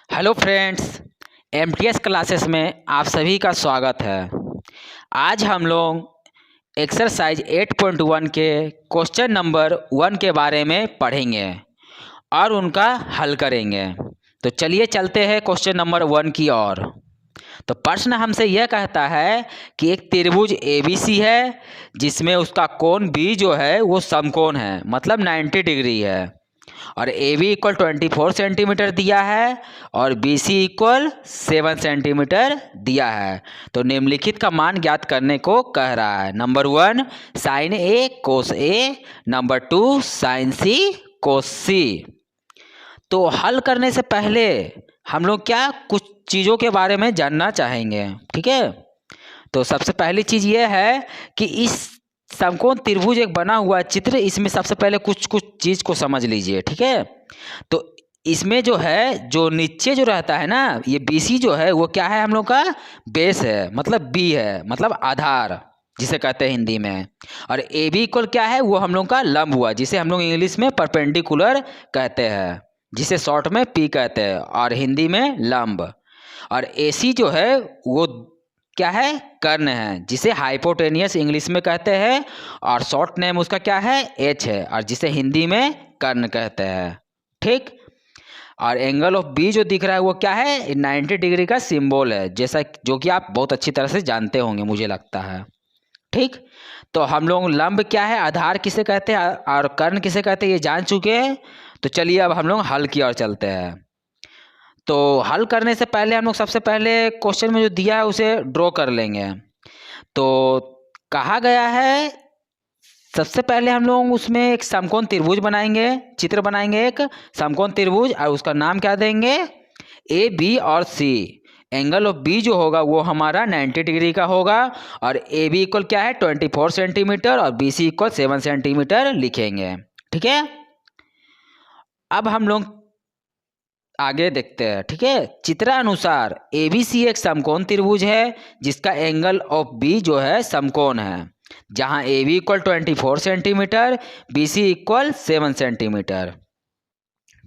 Hello friends, MTS classes में आप सभी का स्वागत है। आज हम लोग एक्सरसाइज 8.1 के क्वेश्चन नंबर 1 के बारे में पढ़ेंगे और उनका हल करेंगे। तो चलिए चलते हैं क्वेश्चन नंबर 1 की ओर। तो प्रश्न हमसे यह कहता है कि एक त्रिभुज एबीसी है जिसमें उसका कोण बी जो है वो समकोण है, मतलब 90 डिग्री है, और ए बी इक्वल 24 सेंटीमीटर दिया है और बी सी इक्वल 7 सेंटीमीटर दिया है। तो निम्नलिखित का मान ज्ञात करने को कह रहा है। नंबर 1 साइन ए कोस ए, नंबर 2 साइन सी कोस सी। तो हल करने से पहले हम लोग क्या कुछ चीज़ों के बारे में जानना चाहेंगे, ठीक है। तो सबसे पहली चीज़ ये है कि इस समकोण त्रिभुज एक बना हुआ चित्र, इसमें सबसे पहले कुछ चीज़ को समझ लीजिए, ठीक है। तो इसमें जो है, जो नीचे जो रहता है ना, ये बीसी जो है वो क्या है, हम लोग का बेस है, मतलब बी है, मतलब आधार जिसे कहते हैं हिंदी में। और ए बी इक्वल क्या है, वो हम लोग का लंब हुआ, जिसे हम लोग इंग्लिश में परपेंडिकुलर कहते हैं, जिसे शॉर्ट में पी कहते हैं और हिंदी में लंब। और ए सी जो है वो क्या है, कर्ण है, जिसे हाइपोटेनियस इंग्लिश में कहते हैं और शॉर्ट नेम उसका क्या है, एच है, और जिसे हिंदी में कर्ण कहते हैं, ठीक। और एंगल ऑफ बी जो दिख रहा है वो क्या है, 90 डिग्री का सिंबल है, जैसा जो कि आप बहुत अच्छी तरह से जानते होंगे, मुझे लगता है, ठीक। तो हम लोग लंब क्या है, आधार किसे कहते हैं और कर्ण किसे कहते हैं, ये जान चुके हैं। तो चलिए अब हम लोग हल की ओर चलते हैं। तो हल करने से पहले हम लोग सबसे पहले क्वेश्चन में जो दिया है उसे ड्रॉ कर लेंगे। तो कहा गया है, सबसे पहले हम लोग उसमें एक समकोण त्रिभुज बनाएंगे, चित्र बनाएंगे एक समकोण त्रिभुज, और उसका नाम क्या देंगे, ए बी और सी। एंगल ऑफ बी जो होगा वो हमारा 90 डिग्री का होगा, और ए बी इक्वल क्या है 24 सेंटीमीटर और बी सी इक्वल 7 सेंटीमीटर लिखेंगे, ठीक है। अब हम लोग आगे देखते हैं, ठीक है। चित्रानुसार एबीसी एक समकोण त्रिभुज है जिसका एंगल ऑफ बी जो है समकोण है, जहां A B equal 24 centimetre, B C equal 7 centimetre,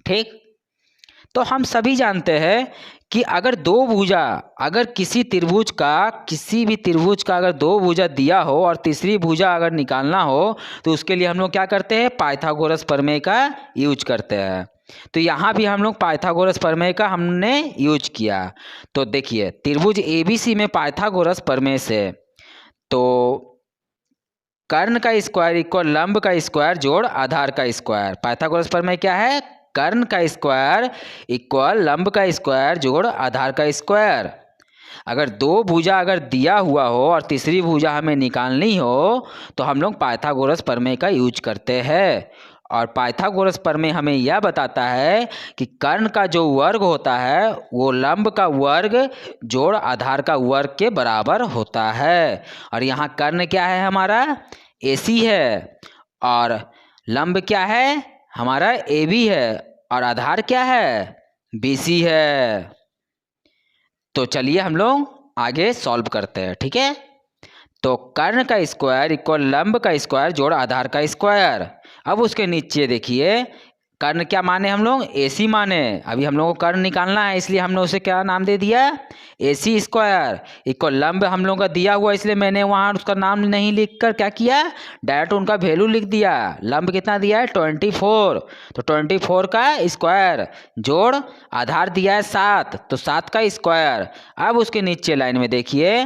ठीक। तो हम सभी जानते हैं कि अगर दो भुजा, अगर किसी त्रिभुज का, किसी भी त्रिभुज का अगर दो भुजा दिया हो और तीसरी भुजा अगर निकालना हो तो उसके लिए हम लोग क्या करते हैं, पाइथागोरस प्रमेय का यूज करते हैं। तो यहाँ भी हम लोग पाइथागोरस प्रमेय का हमने यूज किया। तो देखिए त्रिभुज एबीसी में पाइथागोरस प्रमेय से, तो कर्ण का स्क्वायर इक्वल लंब का स्क्वायर जोड़ आधार का स्क्वायर। पाइथागोरस प्रमेय क्या है, कर्ण का स्क्वायर इक्वल लंब का स्क्वायर जोड़ आधार का स्क्वायर। अगर दो भुजा अगर दिया हुआ हो और तीसरी भुजा हमें निकालनी हो तो हम लोग पाइथागोरस प्रमेय का यूज करते हैं। और पाइथागोरस प्रमेय हमें यह बताता है कि कर्ण का जो वर्ग होता है वो लंब का वर्ग जोड़ आधार का वर्ग के बराबर होता है। और यहाँ कर्ण क्या है, हमारा AC है, और लंब क्या है, हमारा AB है, और आधार क्या है, BC है। तो चलिए हम लोग आगे सॉल्व करते हैं, ठीक है। तो कर्ण का स्क्वायर इक्वल लंब का स्क्वायर जोड़ आधार का स्क्वायर। अब उसके नीचे देखिए कर्ण क्या माने, हम लोग AC माने। अभी हम लोग को कर्ण निकालना है, इसलिए हमने उसे क्या नाम दे दिया, AC स्क्वायर इक्वल लंब हम लोग का दिया हुआ, इसलिए मैंने वहाँ उसका नाम नहीं लिखकर क्या किया, डायरेक्ट उनका वैल्यू लिख दिया। लंब कितना दिया है 24, तो 24 का स्क्वायर जोड़ आधार दिया है 7, तो 7 का स्क्वायर। अब उसके नीचे लाइन में देखिए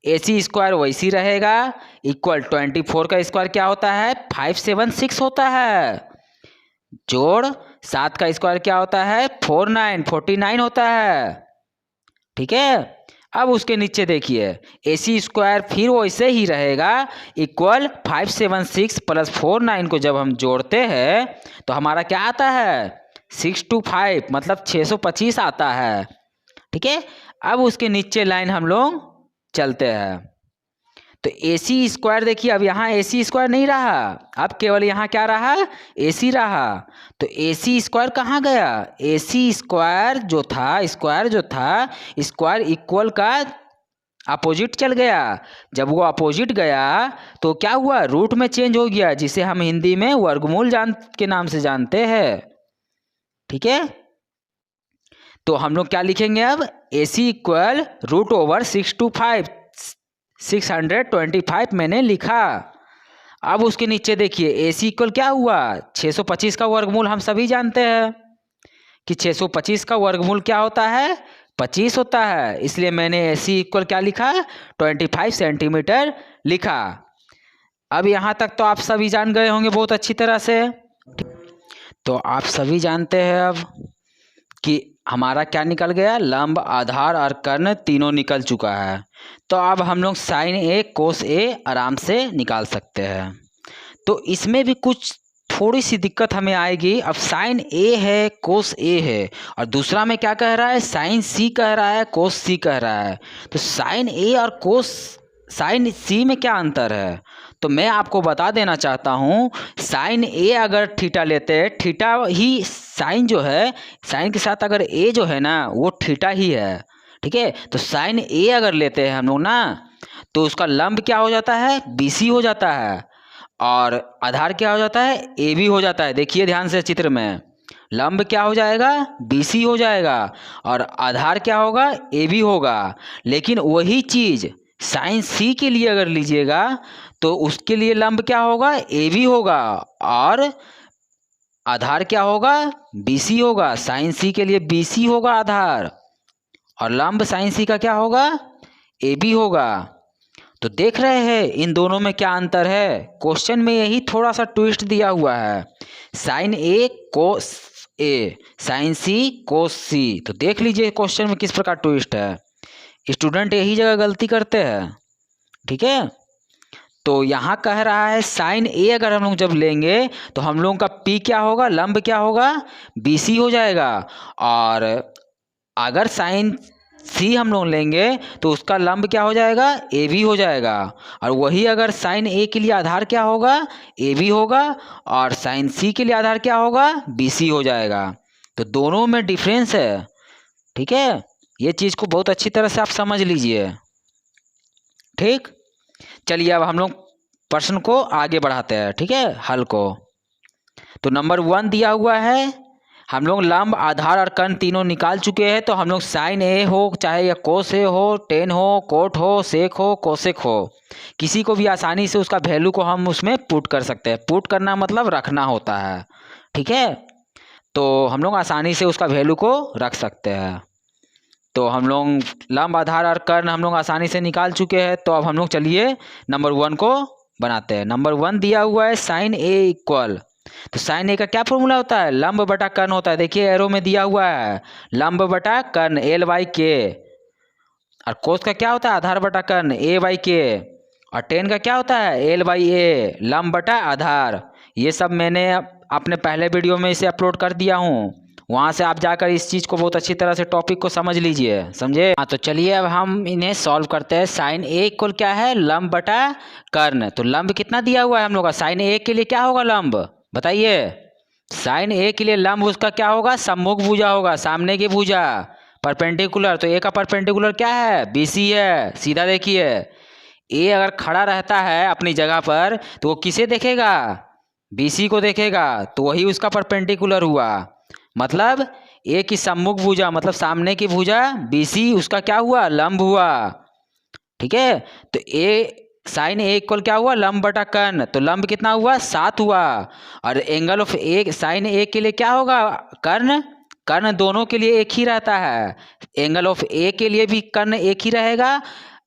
AC स्क्वायर वैसी रहेगा, इक्वल 24 का स्क्वायर क्या होता है 576 होता है, जोड़ 7 का स्क्वायर क्या होता है 49 होता है, ठीक है। अब उसके नीचे देखिए AC स्क्वायर फिर वैसे ही रहेगा, इक्वल 576 प्लस 49 को जब हम जोड़ते हैं तो हमारा क्या आता है 625, मतलब 625 आता है, ठीक है। अब उसके नीचे लाइन हम लोग चलते हैं। तो AC स्क्वायर देखिए, अब यहाँ AC स्क्वायर नहीं रहा, अब केवल यहाँ क्या रहा, AC रहा। तो AC स्क्वायर कहाँ गया, AC स्क्वायर जो था, स्क्वायर इक्वल का अपोजिट चल गया। जब वो अपोजिट गया तो क्या हुआ, रूट में चेंज हो गया, जिसे हम हिंदी में वर्गमूल के नाम से जानते हैं, ठीक है। तो हम लोग क्या लिखेंगे अब, AC इक्वल √625, 625 मैंने लिखा। अब उसके नीचे देखिए AC इक्वल क्या हुआ, 625 का वर्गमूल हम सभी जानते हैं कि 625 का वर्गमूल क्या होता है, 25 होता है, इसलिए मैंने AC इक्वल क्या लिखा, 25 सेंटीमीटर लिखा। अब यहाँ तक तो आप सभी जान गए होंगे बहुत अच्छी तरह से। तो आप सभी जानते हैं अब कि हमारा क्या निकल गया, लंब, आधार और कर्ण तीनों निकल चुका है। तो अब हम लोग साइन A कोस A आराम से निकाल सकते हैं। तो इसमें भी कुछ थोड़ी सी दिक्कत हमें आएगी। अब साइन A है, कोस A है, और दूसरा में क्या कह रहा है, साइन C कह रहा है, कोस C कह रहा है। तो साइन A और कोस साइन C में क्या अंतर है, तो मैं आपको बता देना चाहता हूँ। साइन A अगर थीटा लेते हैं, थीटा ही साइन जो है, साइन के साथ अगर A जो है ना वो थीटा ही है, ठीक है। तो साइन A अगर लेते हैं हम लोग ना, तो उसका लंब क्या हो जाता है, BC हो जाता है, और आधार क्या हो जाता है, AB हो जाता है। देखिए ध्यान से चित्र में, लंब क्या हो जाएगा, BC हो जाएगा, और आधार क्या होगा, AB होगा। लेकिन वही चीज़ साइन C के लिए अगर लीजिएगा तो उसके लिए लंब क्या होगा, AB होगा, और आधार क्या होगा, BC होगा। साइन C के लिए BC होगा आधार, और लंब साइन C का क्या होगा, AB होगा। तो देख रहे हैं इन दोनों में क्या अंतर है। क्वेश्चन में यही थोड़ा सा ट्विस्ट दिया हुआ है, sine A cos A, sine C cos C। तो देख लीजिए क्वेश्चन में किस प्रकार ट्विस्ट है। स्टूडेंट यही जगह गलती करते हैं, ठीक है। तो यहाँ कह रहा है साइन A अगर हम लोग जब लेंगे तो हम लोगों का P क्या होगा, लंब क्या होगा, BC हो जाएगा, और अगर साइन C हम लोग लेंगे तो उसका लंब क्या हो जाएगा, AB हो जाएगा। और वही अगर साइन A के लिए आधार क्या होगा, AB होगा, और साइन C के लिए आधार क्या होगा, BC हो जाएगा। तो दोनों में डिफरेंस है, ठीक है। ये चीज़ को बहुत अच्छी तरह से आप समझ लीजिए, ठीक। चलिए अब हम लोग प्रश्न को आगे बढ़ाते हैं, ठीक है, हल को। तो नंबर 1 दिया हुआ है, हम लोग लंब, आधार और कर्ण तीनों निकाल चुके हैं। तो हम लोग साइन A हो चाहे या कोस A हो, टेन हो, कोट हो, सेक हो, कोसेक हो, किसी को भी आसानी से उसका वैल्यू को हम उसमें पुट कर सकते हैं। पुट करना मतलब रखना होता है, ठीक है। तो हम लोग आसानी से उसका वैल्यू को रख सकते हैं। तो हम लोग लंब, आधार और कर्ण हम लोग आसानी से निकाल चुके हैं। तो अब हम लोग चलिए नंबर 1 को बनाते हैं। नंबर 1 दिया हुआ है साइन A इक्वल, तो साइन A का क्या फॉर्मूला होता है, लंब बटा कर्ण होता है। देखिए एरो में दिया हुआ है लंब बटा कर्ण L/K, और कोस का क्या होता है, आधार बटा कर्ण A/K, और टेन का क्या होता है, L/A, लंब बटा आधार। ये सब मैंने अपने पहले वीडियो में इसे अपलोड कर दिया हूँ, वहाँ से आप जाकर इस चीज़ को बहुत अच्छी तरह से टॉपिक को समझ लीजिए, समझे। हाँ तो चलिए अब हम इन्हें सॉल्व करते हैं। साइन A इक्वल क्या है, लंब बटा कर्ण। तो लंब कितना दिया हुआ है हम लोग का, साइन A के लिए क्या होगा लंब, बताइए। साइन A के लिए लंब उसका क्या होगा, सम्मुख भुजा होगा, सामने की भुजा, परपेंडिकुलर। तो A का परपेंडिकुलर क्या है, BC है। सीधा देखिए A अगर खड़ा रहता है अपनी जगह पर तो वो किसे देखेगा, BC को देखेगा, तो वही उसका परपेंडिकुलर हुआ। मतलब A की सम्मुख भुजा मतलब सामने की भुजा, BC उसका क्या हुआ, लंब हुआ, ठीक है। तो साइन A इक्वल क्या हुआ, लंब बटा कर्ण। तो लंब कितना हुआ, 7 हुआ, और angle of A sine A के लिए क्या होगा, कर्ण। कर्ण दोनों के लिए एक ही रहता है, एंगल ऑफ A के लिए भी कर्ण एक ही रहेगा,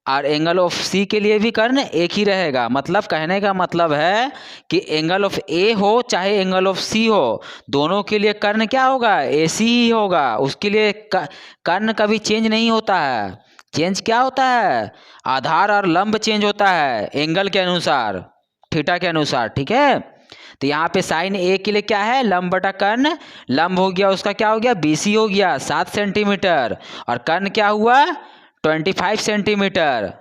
और एंगल ऑफ C के लिए भी कर्ण एक ही रहेगा। मतलब कहने का मतलब है कि एंगल ऑफ A हो चाहे एंगल ऑफ C हो, दोनों के लिए कर्ण क्या होगा, AC ही होगा। उसके लिए कर्ण कभी चेंज नहीं होता है। चेंज क्या होता है, आधार और लंब चेंज होता है एंगल के अनुसार, थीटा के अनुसार, ठीक है। तो यहाँ पे साइन A के लिए क्या है, लंब बटा कर्ण। लंब हो गया उसका क्या हो गया, BC हो गया 7 सेंटीमीटर, और कर्ण क्या हुआ 25 सेंटीमीटर,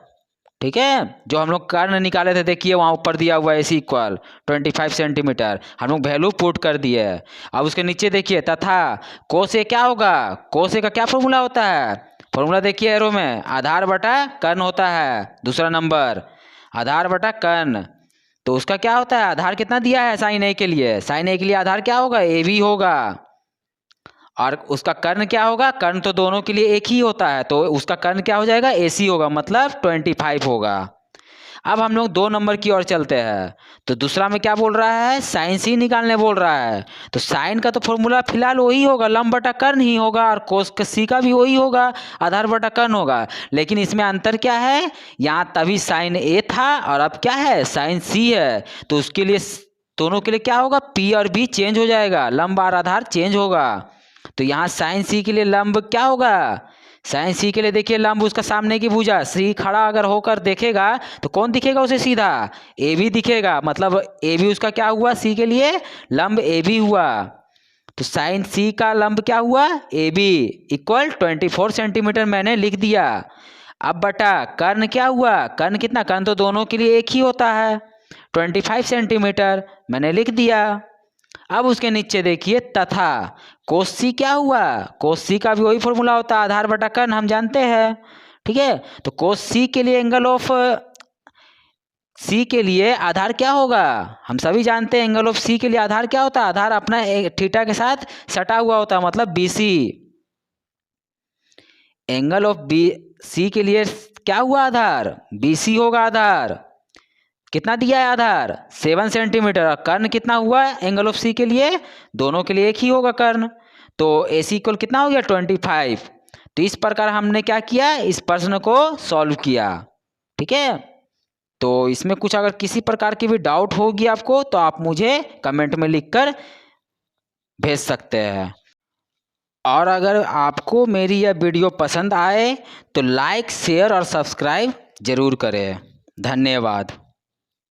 ठीक है। जो हम लोग कर्ण निकाले थे देखिए वहाँ ऊपर दिया हुआ AC इक्वल 25 सेंटीमीटर, हम लोग वैल्यू पुट कर दिए। अब उसके नीचे देखिए तथा कोस A क्या होगा, कोस A का क्या फॉर्मूला होता है, फॉर्मूला देखिए एरो में, आधार बटा कर्ण होता है। दूसरा नंबर आधार बटा कर्ण, तो उसका क्या होता है, आधार कितना दिया है साइन A के लिए, साइन A के लिए आधार क्या होगा, AB होगा, और उसका कर्ण क्या होगा, कर्ण तो दोनों के लिए एक ही होता है, तो उसका कर्ण क्या हो जाएगा, AC होगा, मतलब 25 होगा। अब हम लोग 2 नंबर की ओर चलते हैं। तो दूसरा में क्या बोल रहा है, साइन सी निकालने बोल रहा है। तो साइन का तो फॉर्मूला फिलहाल वही होगा, लंब बटा कर्ण ही होगा, और कोस सी का भी वही होगा, आधार बटा कर्ण होगा। लेकिन इसमें अंतर क्या है, यहाँ तभी साइन A था और अब क्या है, साइन C है। तो उसके लिए दोनों के लिए क्या होगा, P और B चेंज हो जाएगा, लंब और आधार चेंज होगा। तो यहाँ साइन C के लिए लंब क्या होगा, साइन C के लिए देखिए लंब उसका सामने की भुजा, C खड़ा अगर होकर देखेगा तो कौन दिखेगा उसे, सीधा AB दिखेगा, मतलब AB उसका क्या हुआ, C के लिए लंब AB हुआ। तो साइन C का लंब क्या हुआ, AB इक्वल 24 सेंटीमीटर मैंने लिख दिया। अब बटा कर्ण क्या हुआ, कर्ण कितना, कर्ण तो दोनों के लिए एक ही होता है, 25 सेंटीमीटर मैंने लिख दिया। अब उसके नीचे देखिए तथा कोस सी क्या हुआ, कोस सी का भी वही फॉर्मूला होता है, आधार बटा कर्ण हम जानते हैं, ठीक है। तो कोस सी के लिए एंगल ऑफ सी के लिए आधार क्या होगा, हम सभी जानते हैं एंगल ऑफ सी के लिए आधार क्या होता है, आधार अपना थीटा के साथ सटा हुआ होता है, मतलब BC। एंगल ऑफ BC के लिए क्या हुआ, आधार BC होगा। आधार कितना दिया है, आधार 7 सेंटीमीटर। और कर्ण कितना हुआ एंगल ऑफ सी के लिए, दोनों के लिए एक ही होगा कर्ण। तो AC इक्वल कितना हो गया, 25। तो इस प्रकार हमने क्या किया, इस प्रश्न को सॉल्व किया, ठीक है। तो इसमें कुछ अगर किसी प्रकार की भी डाउट होगी आपको तो आप मुझे कमेंट में लिखकर भेज सकते हैं। और अगर आपको मेरी यह वीडियो पसंद आए तो लाइक, शेयर और सब्सक्राइब जरूर करें। धन्यवाद।